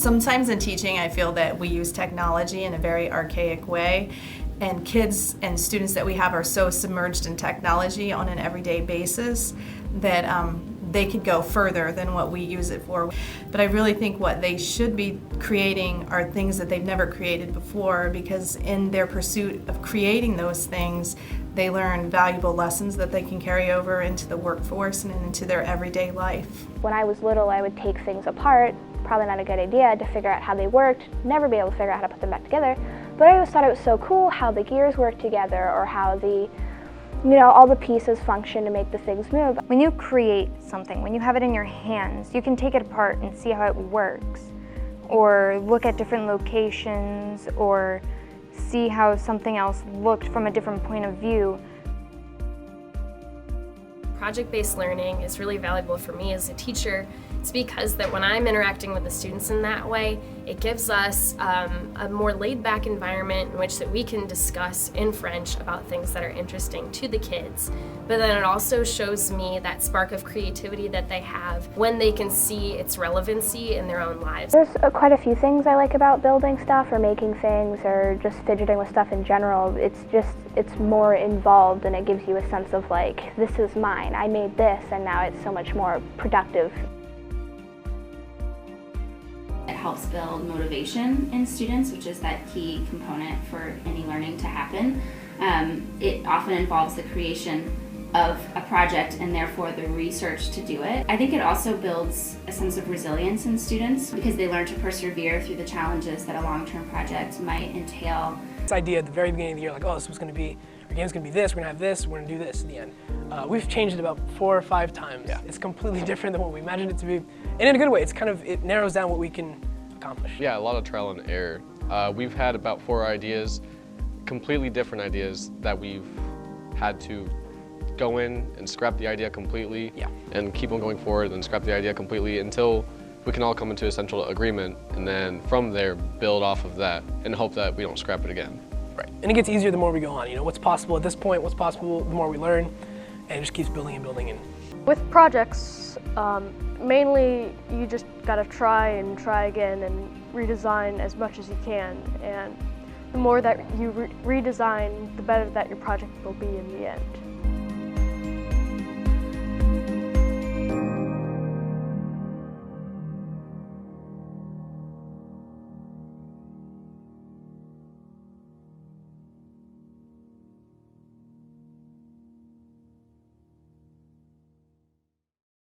Sometimes in teaching, I feel that we use technology in a very archaic way, and kids and students that we have are so submerged in technology on an everyday basis that they could go further than what we use it for. But I really think what they should be creating are things that they've never created before, because in their pursuit of creating those things, they learn valuable lessons that they can carry over into the workforce and into their everyday life. When I was little, I would take things apart, probably not a good idea, to figure out how they worked, never be able to figure out how to put them back together. But I always thought it was so cool how the gears work together, or how all the pieces function to make the things move. When you create something, when you have it in your hands, you can take it apart and see how it works, or look at different locations, or see how something else looked from a different point of view. Project-based learning is really valuable for me as a teacher. It's because that when I'm interacting with the students in that way, it gives us a more laid-back environment in which that we can discuss in French about things that are interesting to the kids. But then it also shows me that spark of creativity that they have when they can see its relevancy in their own lives. There's quite a few things I like about building stuff or making things or just fidgeting with stuff in general. It's more involved, and it gives you a sense of like, this is mine, I made this, and now it's so much more productive. It helps build motivation in students, which is that key component for any learning to happen. It often involves the creation of a project and therefore the research to do it. I think it also builds a sense of resilience in students because they learn to persevere through the challenges that a long-term project might entail. This idea at the very beginning of the year, like, oh, this was going to be, our game's going to be this, we're going to have this, we're going to do this in the end. We've changed it about 4 or 5 times. Yeah. It's completely different than what we imagined it to be. And in a good way, it narrows down what we can accomplish. Yeah, a lot of trial and error. We've had about 4 ideas, completely different ideas that we've had to go in and scrap the idea completely, and keep on going forward and scrap the idea completely until we can all come into a central agreement, and then from there build off of that and hope that we don't scrap it again. Right, and it gets easier the more we go on. You know, what's possible at this point, what's possible the more we learn, and it just keeps building and building. With projects, mainly you just gotta try and try again and redesign as much as you can, and the more that you redesign, the better that your project will be in the end.